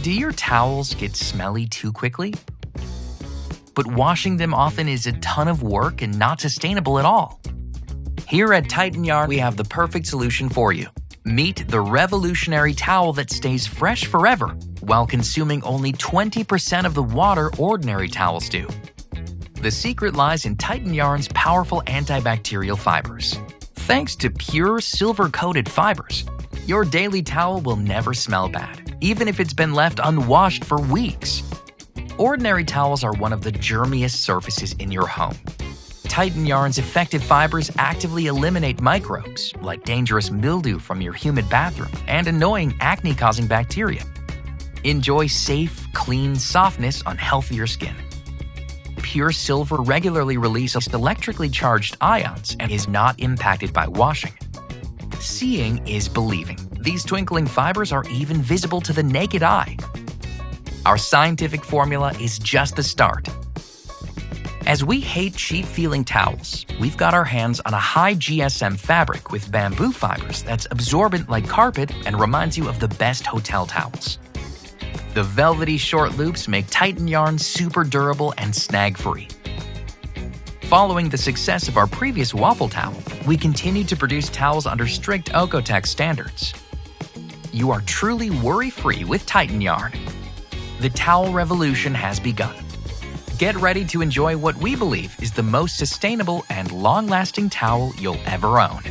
Do your towels get smelly too quickly? But washing them often is a ton of work and not sustainable at all. Here at Titan Yarn, we have the perfect solution for you. Meet the revolutionary towel that stays fresh forever while consuming only 20% of the water ordinary towels do. The secret lies in Titan Yarn's powerful antibacterial fibers. Thanks to pure silver-coated fibers, your daily towel will never smell bad, even if it's been left unwashed for weeks. Ordinary towels are one of the germiest surfaces in your home. Titan Yarn's effective fibers actively eliminate microbes, like dangerous mildew from your humid bathroom and annoying acne-causing bacteria. Enjoy safe, clean softness on healthier skin. Pure silver regularly releases electrically charged ions and is not impacted by washing. Seeing is believing. These twinkling fibers are even visible to the naked eye. Our scientific formula is just the start. As we hate cheap-feeling towels, we've got our hands on a high GSM fabric with bamboo fibers that's absorbent like carpet and reminds you of the best hotel towels. The velvety short loops make Titan Yarn super durable and snag-free. Following the success of our previous waffle towel, we continue to produce towels under strict Oeko-Tex standards. You are truly worry-free with Titan Yarn. The towel revolution has begun. Get ready to enjoy what we believe is the most sustainable and long-lasting towel you'll ever own.